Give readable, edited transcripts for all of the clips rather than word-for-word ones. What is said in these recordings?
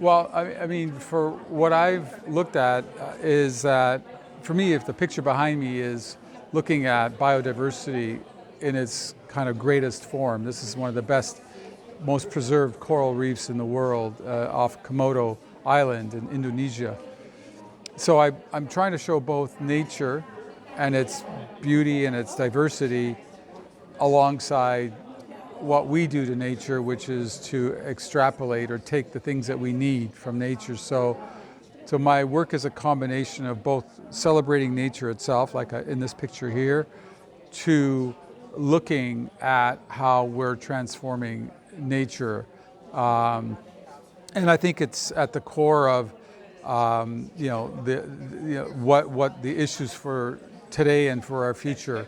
Well, I mean, for what I've looked at is that, for me, if the picture behind me is looking at biodiversity in its kind of greatest form, this is one of the best, most preserved coral reefs in the world off Komodo Island in Indonesia. So I'm trying to show both nature and its beauty and its diversity alongside what we do to nature, which is to extrapolate or take the things that we need from nature. So my work is a combination of both celebrating nature itself, like in this picture here, to looking at how we're transforming nature. And I think it's at the core of what the issues for today and for our future.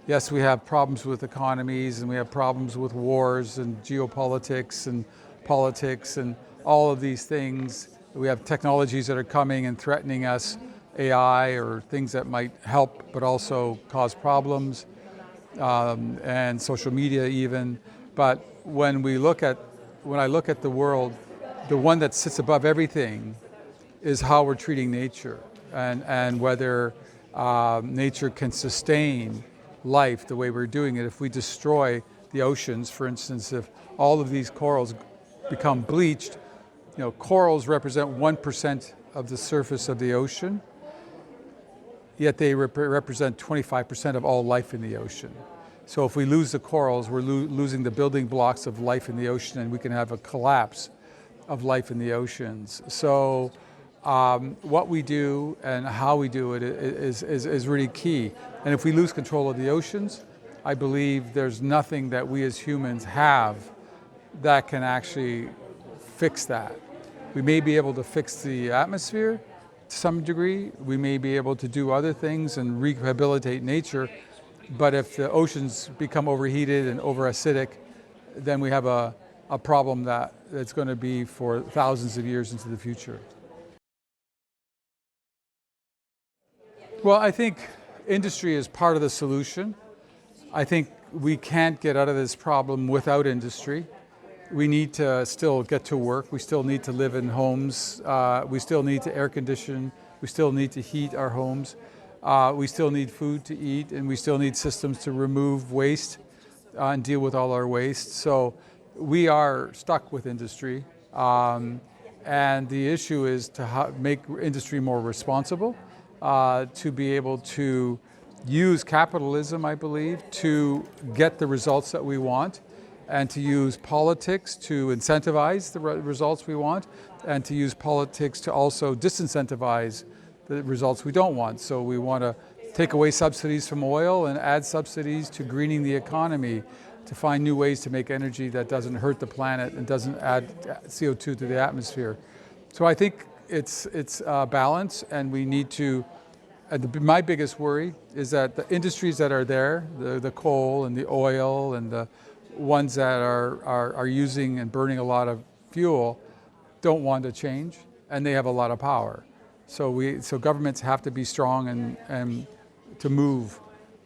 Yes, we have problems with economies and we have problems with wars and geopolitics and politics and all of these things. We have technologies that are coming and threatening us, AI or things that might help but also cause problems, and social media even. But when I look at the world, the one that sits above everything is how we're treating nature and whether nature can sustain life the way we're doing it. If we destroy the oceans, for instance, if all of these corals become bleached, corals represent 1% of the surface of the ocean, yet they represent 25% of all life in the ocean. So if we lose the corals, we're losing the building blocks of life in the ocean, and we can have a collapse of life in the oceans. So what we do and how we do it is really key. And if we lose control of the oceans, I believe there's nothing that we as humans have that can actually fix that. We may be able to fix the atmosphere to some degree. We may be able to do other things and rehabilitate nature. But if the oceans become overheated and over-acidic, then we have a problem that's going to be for thousands of years into the future. Well, I think industry is part of the solution. I think we can't get out of this problem without industry. We need to still get to work. We still need to live in homes. We still need to air condition. We still need to heat our homes. We still need food to eat, and we still need systems to remove waste and deal with all our waste. So we are stuck with industry. And the issue is to make industry more responsible, to be able to use capitalism, I believe, to get the results that we want, and to use politics to incentivize the results we want, and to use politics to also disincentivize the results we don't want. So we want to take away subsidies from oil and add subsidies to greening the economy, to find new ways to make energy that doesn't hurt the planet and doesn't add CO2 to the atmosphere. So I think it's a balance, and we need to. My biggest worry is that the industries that are there, the coal and the oil and the ones that are using and burning a lot of fuel, don't want to change, and they have a lot of power. So governments have to be strong and to move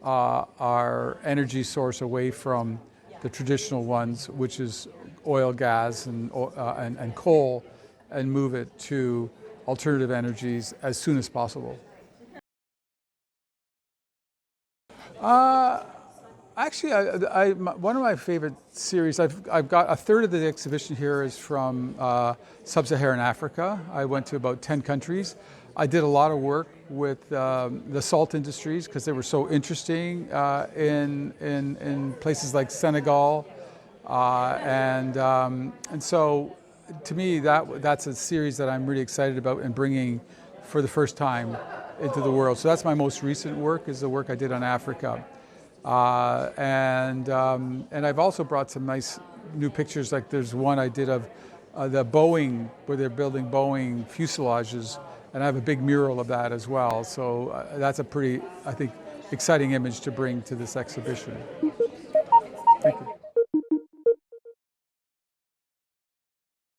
our energy source away from the traditional ones, which is oil, gas, and coal, and move it to alternative energies as soon as possible. Actually, one of my favorite series, I've got a third of the exhibition here is from sub-Saharan Africa. I went to about 10 countries. I did a lot of work with the salt industries because they were so interesting in places like Senegal, and so to me that's a series that I'm really excited about and bringing for the first time into the world. So that's my most recent work, is the work I did on Africa. And I've also brought some nice new pictures, like there's one I did of the Boeing, where they're building Boeing fuselages, and I have a big mural of that as well. So that's a pretty, I think, exciting image to bring to this exhibition.